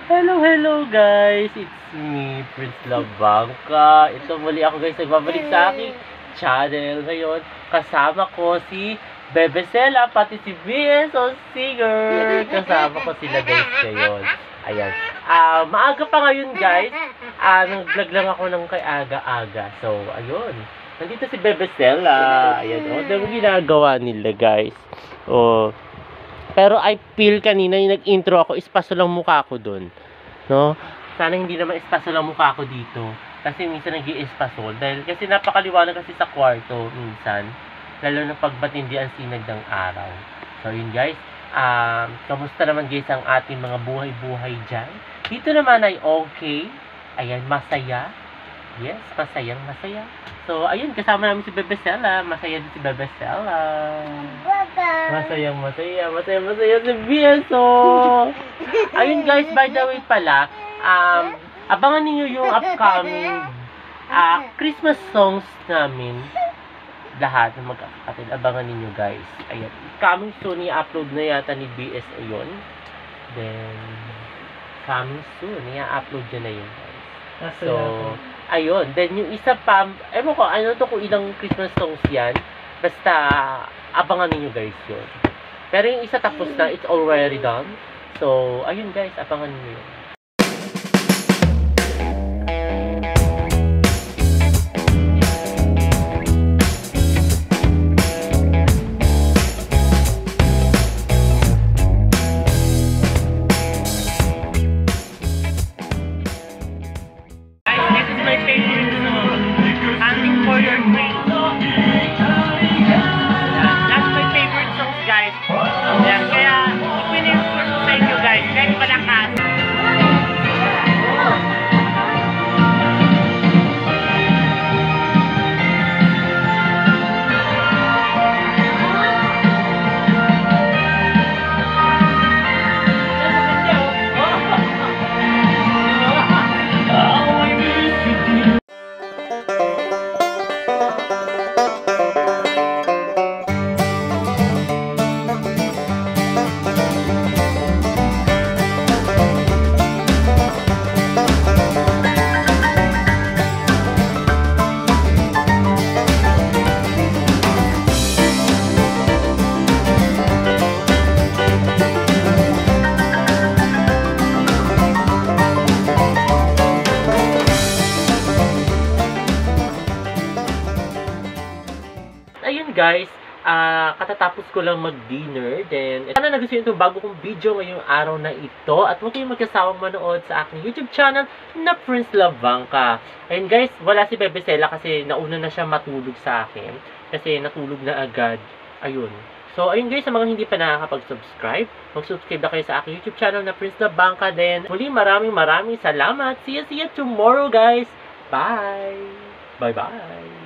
Hello guys! It's me, Prince Labangka. Ito muli ako guys, nagbabalik sa aking channel. Ngayon, kasama ko si Bebe Sela, pati si BSO Singer. Kasama ko sila guys ngayon. Ayan. Maaga pa ngayon guys. Nag-vlog lang ako ng kay aga-aga. So, ayun. Nandito si Bebe Sela. Ayan, ano ginagawa nila guys. Pero I feel kanina yung nag-intro ako, espaso lang mukha ko dun. No? Sana hindi naman espaso lang mukha ko dito. Kasi minsan nag-i-espaso. Dahil kasi napakaliwanag kasi sa kwarto minsan. Lalo na pagbatindi ang sinag ng araw. So yun guys. Kamusta naman guys ang ating mga buhay-buhay dyan? Dito naman ay okay. Ayan, masaya. Yes, masayang masaya. So, ayun, kasama namin si Bebe Sela. Masaya din si Bebe Sela. Masayang masaya. Masayang masaya si BSO. Ayun guys, by the way pala, abangan niyo yung upcoming Christmas songs namin. Lahat ng magkakapatid. Abangan niyo guys. Ayan, coming soon, i-upload na yata ni BSO yun. Then, coming soon, i-upload niya na yun guys. So, ayun. Then, yung isa pa, ewan ko, ano to kung ilang Christmas songs yan. Basta, abangan niyo guys yun. Pero yung isa tapos na, it's already done. So, ayun guys, abangan niyo yun. Ayun guys, katatapos ko lang mag-dinner. Then, sana nagustuhan itong bago kong video ngayong araw na ito. At huwag kayong magkasawang manood sa aking YouTube channel na Prince Labangka. Ayun guys, wala si Bebe Sela kasi nauna na siya matulog sa akin. Kasi natulog na agad. Ayun. So, ayun guys, sa mga hindi pa nakakapag-subscribe, mag-subscribe na kayo sa aking YouTube channel na Prince Labangka. Then, muli maraming salamat. See you tomorrow guys. Bye! Bye-bye!